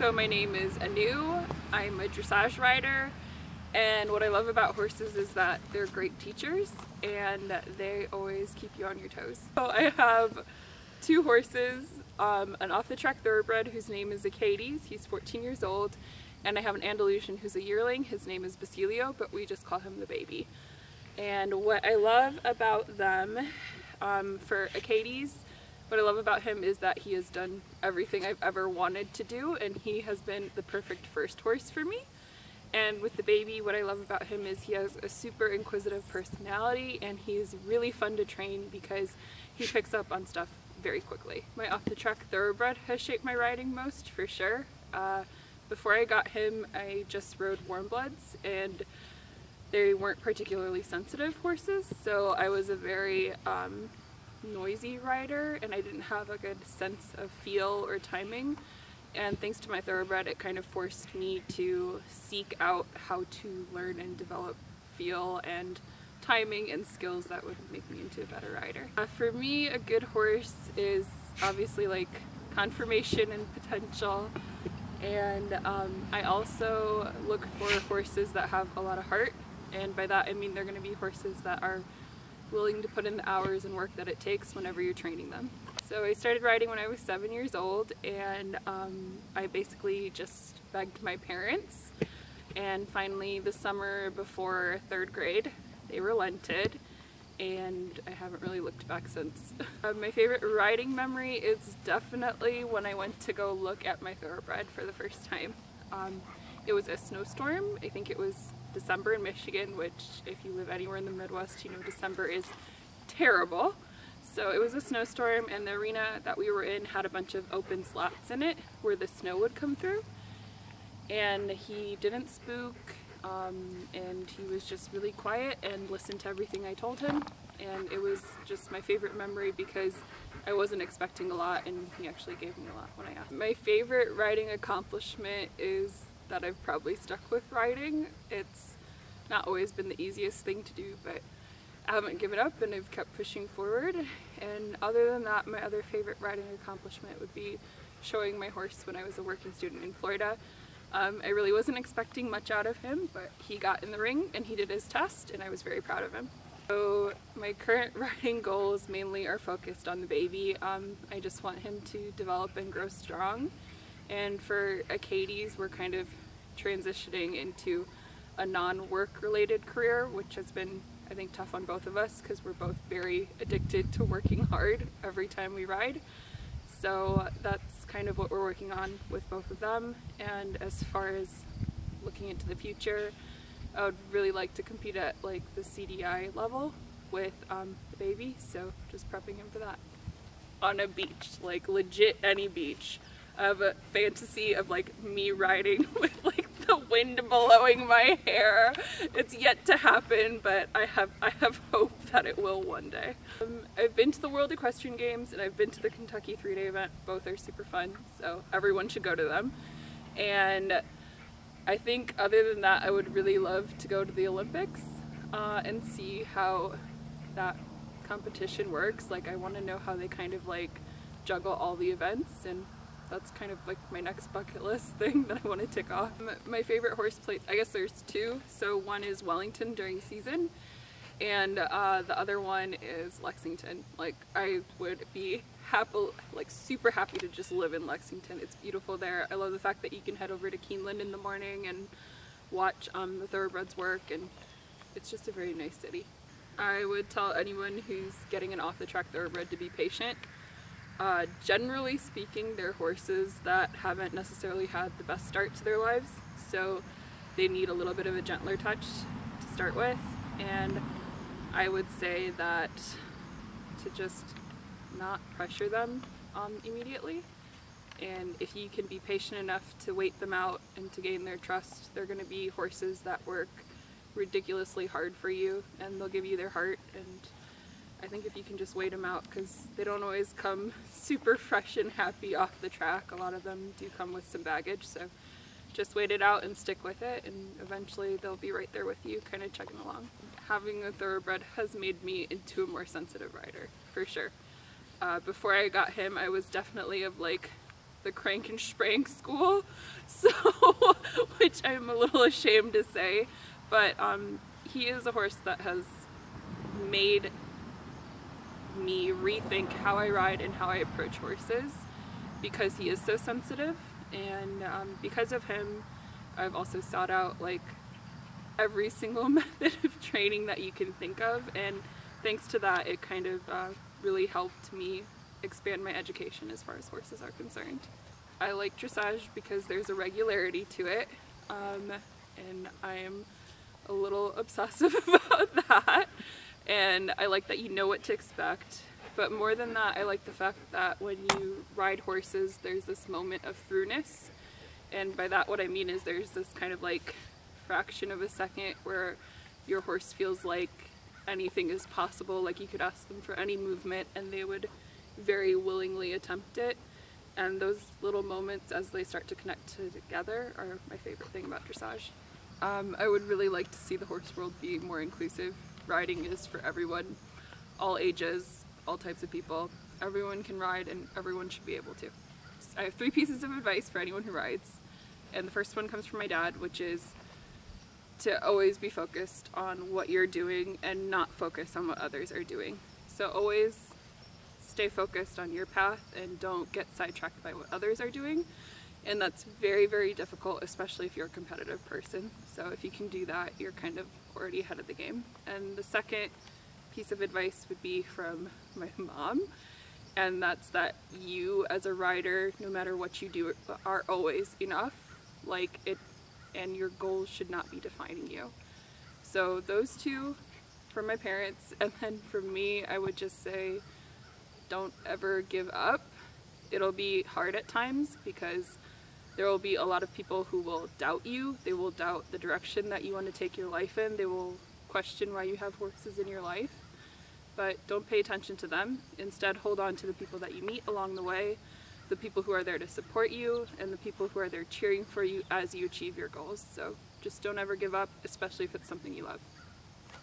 So my name is Anu, I'm a dressage rider, and what I love about horses is that they're great teachers and they always keep you on your toes. So I have two horses, an off-the-track thoroughbred whose name is Acades, he's 14 years old, and I have an Andalusian who's a yearling, his name is Basilio, but we just call him the baby. And what I love about them, for Acades, what I love about him is that he has done everything I've ever wanted to do, and he has been the perfect first horse for me. And with the baby, what I love about him is he has a super inquisitive personality, and he's really fun to train because he picks up on stuff very quickly. My off-the-track thoroughbred has shaped my riding most, for sure. Before I got him, I just rode warm bloods, and they weren't particularly sensitive horses, so I was a very noisy rider and I didn't have a good sense of feel or timing, and thanks to my thoroughbred it kind of forced me to seek out how to learn and develop feel and timing and skills that would make me into a better rider. For me, a good horse is obviously like conformation and potential, and I also look for horses that have a lot of heart, and by that I mean they're going to be horses that are willing to put in the hours and work that it takes whenever you're training them. So I started riding when I was 7 years old, and I basically just begged my parents, and finally the summer before 3rd grade they relented, and I haven't really looked back since. My favorite riding memory is definitely when I went to go look at my thoroughbred for the first time. It was a snowstorm. I think it was December in Michigan, which if you live anywhere in the Midwest, you know December is terrible. So it was a snowstorm, and the arena that we were in had a bunch of open slots in it where the snow would come through. And he didn't spook, and he was just really quiet and listened to everything I told him. And it was just my favorite memory because I wasn't expecting a lot, and he actually gave me a lot when I asked. My favorite riding accomplishment is that I've probably stuck with riding. It's not always been the easiest thing to do, but I haven't given up and I've kept pushing forward. And other than that, my other favorite riding accomplishment would be showing my horse when I was a working student in Florida. I really wasn't expecting much out of him, but he got in the ring and he did his test, and I was very proud of him. So my current riding goals mainly are focused on the baby. I just want him to develop and grow strong. And for Acades, we're kind of transitioning into a non-work related career, which has been, I think, tough on both of us because we're both very addicted to working hard every time we ride. So that's kind of what we're working on with both of them. And as far as looking into the future, I would really like to compete at like the CDI level with the baby, so just prepping him for that. On a beach, like legit any beach. I have a fantasy of like me riding with like the wind blowing my hair. It's yet to happen, but I have hope that it will one day. I've been to the World Equestrian Games and I've been to the Kentucky 3-day event. Both are super fun, so everyone should go to them. And I think other than that, I would really love to go to the Olympics and see how that competition works. Like, I want to know how they kind of like juggle all the events, and that's kind of like my next bucket list thing that I want to tick off. My favorite horse place, I guess there's two. So one is Wellington during season, and the other one is Lexington. Like, I would be super happy to just live in Lexington. It's beautiful there. I love the fact that you can head over to Keeneland in the morning and watch the thoroughbreds work, and it's just a very nice city. I would tell anyone who's getting an off-the-track thoroughbred to be patient. Generally speaking, they're horses that haven't necessarily had the best start to their lives, so they need a little bit of a gentler touch to start with, and I would say that to just not pressure them immediately, and if you can be patient enough to wait them out and to gain their trust, they're going to be horses that work ridiculously hard for you, and they'll give you their heart. And I think if you can just wait them out, because they don't always come super fresh and happy off the track. A lot of them do come with some baggage, so just wait it out and stick with it, and eventually they'll be right there with you, kind of chugging along. Having a thoroughbred has made me into a more sensitive rider, for sure. Before I got him, I was definitely of like the crank and sprank school, so which I'm a little ashamed to say, but he is a horse that has made me rethink how I ride and how I approach horses, because he is so sensitive, and because of him I've also sought out like every single method of training that you can think of, and thanks to that it kind of really helped me expand my education as far as horses are concerned. I like dressage because there's a regularity to it, and I am a little obsessive about that, and I like that you know what to expect. But more than that, I like the fact that when you ride horses there's this moment of throughness, and by that what I mean is there's this kind of like fraction of a second where your horse feels like anything is possible, like you could ask them for any movement and they would very willingly attempt it, and those little moments as they start to connect together are my favorite thing about dressage. I would really like to see the horse world be more inclusive. Riding is for everyone, all ages, all types of people. Everyone can ride and everyone should be able to. I have 3 pieces of advice for anyone who rides, and the first one comes from my dad, which is to always be focused on what you're doing and not focus on what others are doing. So always stay focused on your path and don't get sidetracked by what others are doing, and that's very, very difficult, especially if you're a competitive person. So if you can do that, you're kind of already ahead of the game. And the second piece of advice would be from my mom, and that's that you as a rider, no matter what you do, are always enough, and your goals should not be defining you. So those two from my parents, and then from me I would just say don't ever give up. It'll be hard at times because there will be a lot of people who will doubt you. They will doubt the direction that you want to take your life in. They will question why you have horses in your life, but don't pay attention to them. Instead, hold on to the people that you meet along the way, the people who are there to support you, and the people who are there cheering for you as you achieve your goals. So just don't ever give up, especially if it's something you love.